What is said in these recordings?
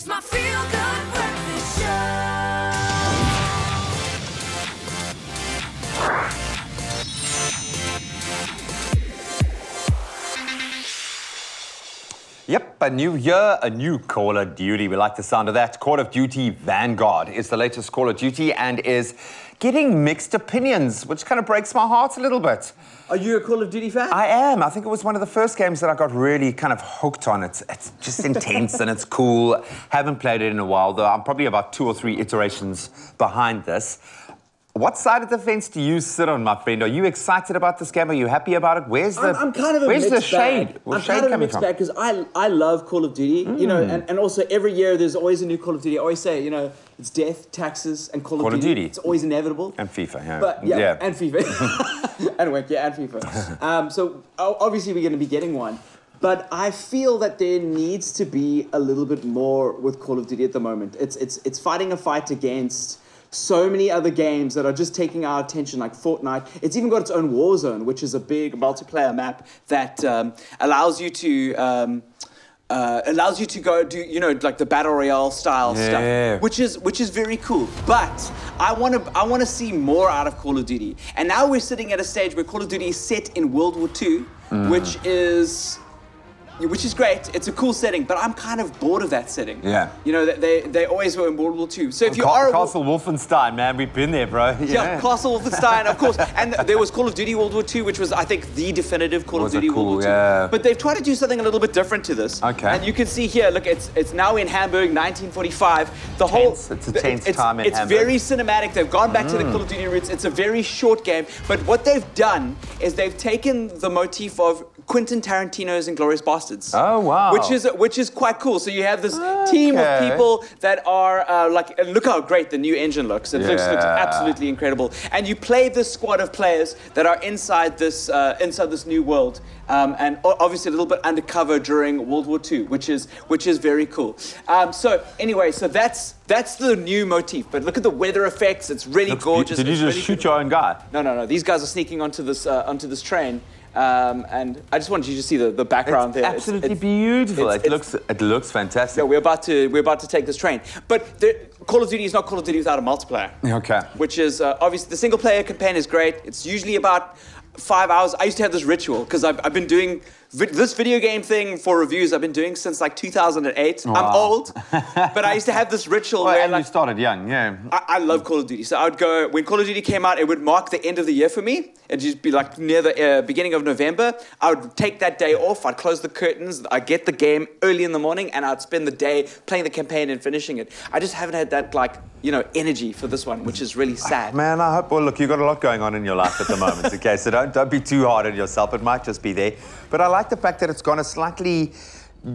It's my feel-good breakfast show. Yep, a new year, a new Call of Duty. We like the sound of that. Call of Duty Vanguard is the latest Call of Duty and is getting mixed opinions, which kind of breaks my heart a little bit. Are you a Call of Duty fan? I am. I think it was one of the first games that I got really kind of hooked on. It's just intense and it's cool. Haven't played it in a while, though. I'm probably about 2 or 3 iterations behind this. What side of the fence do you sit on, my friend? Are you excited about this game? Are you happy about it? I'm kind of a where's mixed the shade? bag. Where's I'm shade kind of a coming mixed from? bag because I love Call of Duty, you know, and also every year there's always a new Call of Duty. I always say, you know, it's death, taxes, and Call of Duty. It's always inevitable. And FIFA, yeah. But, yeah. And FIFA. and WEC, yeah, and FIFA. So obviously we're going to be getting one. But I feel that there needs to be a little bit more with Call of Duty at the moment. It's fighting a fight against so many other games that are just taking our attention, like Fortnite. It's even got its own Warzone, which is a big multiplayer map that allows you to go do, you know, like the battle royale style stuff, which is very cool. But I want to see more out of Call of Duty. And now we're sitting at a stage where Call of Duty is set in World War II, which is great. It's a cool setting, but I'm kind of bored of that setting. Yeah. You know, they always were in World War II. So if you are Castle Wolfenstein, man, we've been there, bro. Yeah, Castle Wolfenstein, of course. And there was Call of Duty World War II, which was, I think, the definitive Call of Duty World War II. Yeah. But they've tried to do something a little bit different to this. Okay. And you can see here, look, it's now in Hamburg, 1945. The whole it's a tense time in Hamburg. It's very cinematic. They've gone back to the Call of Duty roots. It's a very short game. But what they've done is they've taken the motif of Quentin Tarantino's Inglourious Bastards. Oh, wow. Which is quite cool. So you have this team of people that are look how great the new engine looks. It looks absolutely incredible. And you play this squad of players that are inside this new world, and obviously a little bit undercover during World War II, which is very cool. So anyway, so that's the new motif. But look at the weather effects. It's really gorgeous. Did you just shoot your own guy? No. These guys are sneaking onto this train. And I just wanted you to see the background there. Absolutely beautiful. It looks fantastic. Yeah, we're about to take this train. But Call of Duty is not Call of Duty without a multiplayer. Okay. Which is obviously the single player campaign is great. It's usually about 5 hours. I used to have this ritual because I've been doing this video game thing for reviews. I've been doing since like 2008. Wow. I'm old, but I used to have this ritual where and you started young, yeah. I love Call of Duty. So I would go, when Call of Duty came out, it would mark the end of the year for me. It'd just be like near the beginning of November. I would take that day off. I'd close the curtains. I'd get the game early in the morning, and I'd spend the day playing the campaign and finishing it. I just haven't had that, like, you know, energy for this one, which is really sad. Man, I hope, well, look, you've got a lot going on in your life at the moment, okay? So don't be too hard on yourself. It might just be there. But I like the fact that it's gone a slightly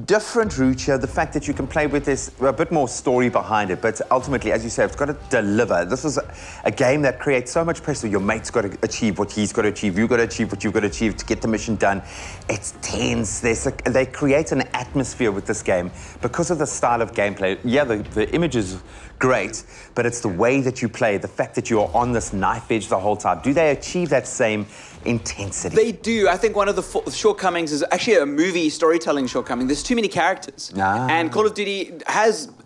different route here, the fact that you can play with this, a bit more story behind it, but ultimately, as you say, it's got to deliver. This is a game that creates so much pressure. Your mate's got to achieve what he's got to achieve. You've got to achieve what you've got to achieve to get the mission done. It's tense. They create an atmosphere with this game because of the style of gameplay. Yeah, the image is great, but it's the way that you play, the fact that you're on this knife edge the whole time. Do they achieve that same intensity? They do. I think one of the shortcomings is actually a movie storytelling shortcoming. There's too many characters. And Call of Duty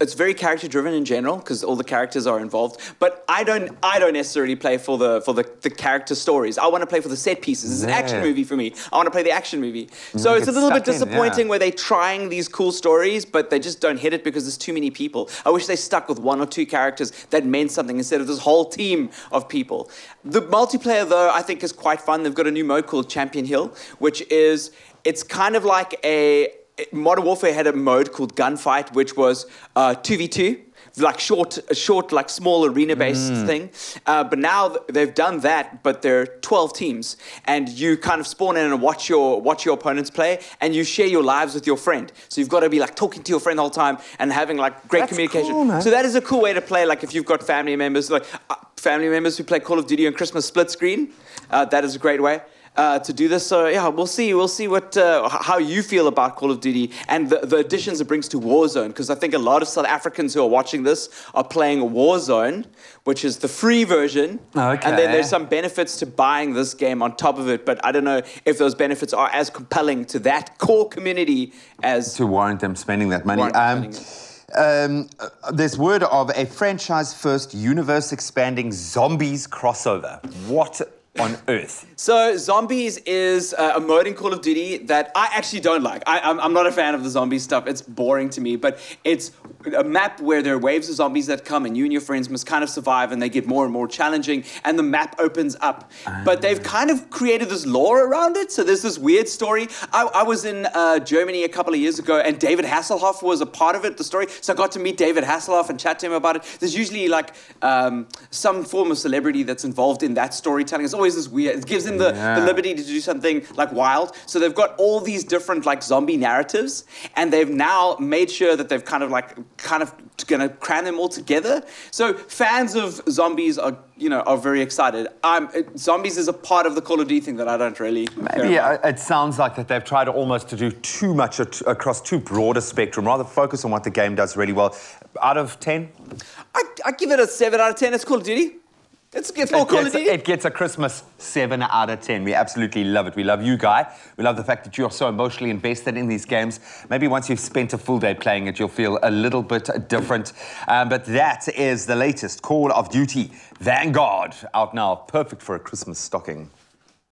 it's very character driven in general because all the characters are involved. But I don't necessarily play for the character stories. I want to play for the set pieces. It's an action movie for me. I want to play the action movie. So it's a little bit disappointing where they're trying these cool stories, but they just don't hit it because there's too many people. I wish they stuck with 1 or 2 characters that meant something instead of this whole team of people. The multiplayer, though, I think is quite fun. They've got a new mode called Champion Hill, which is, it's kind of like Modern Warfare had a mode called Gunfight, which was 2v2. Like short, like small arena-based thing. But now they've done that, but there are 12 teams, and you kind of spawn in and watch your opponents play, and you share your lives with your friend. So you've got to be like talking to your friend the whole time and having like great communication. Cool, man. So that is a cool way to play. Like if you've got family members, like family members who play Call of Duty on Christmas split screen, that is a great way to do this. So yeah, we'll see what how you feel about Call of Duty and the additions it brings to Warzone, because I think a lot of South Africans who are watching this are playing Warzone, which is the free version. Okay. And then there's some benefits to buying this game on top of it, but I don't know if those benefits are as compelling to that core community as to warrant them spending that money. There's word of a franchise-first, universe-expanding zombies crossover. What on earth? So Zombies is a mode in Call of Duty that I actually don't like. I'm not a fan of the zombie stuff. It's boring to me, but it's a map where there are waves of zombies that come and you and your friends must kind of survive and they get more and more challenging and the map opens up. But they've kind of created this lore around it. So there's this weird story. I was in Germany a couple of years ago and David Hasselhoff was a part of it, the story. So I got to meet David Hasselhoff and chat to him about it. There's usually like some form of celebrity that's involved in that storytelling. It's always this weird, it gives them the liberty to do something like wild. So they've got all these different like zombie narratives and they've now made sure that they've kind of going to cram them all together. So fans of zombies are very excited. Zombies is a part of the Call of Duty thing that I don't really Maybe it sounds like that they've tried almost to do too much across too broad a spectrum, rather focus on what the game does really well. Out of 10? I give it a 7 out of 10. It's Call of Duty. It's more Call of Duty. It gets a Christmas 7 out of 10. We absolutely love it. We love you, Guy. We love the fact that you're so emotionally invested in these games. Maybe once you've spent a full day playing it, you'll feel a little bit different. But that is the latest Call of Duty Vanguard, out now, perfect for a Christmas stocking.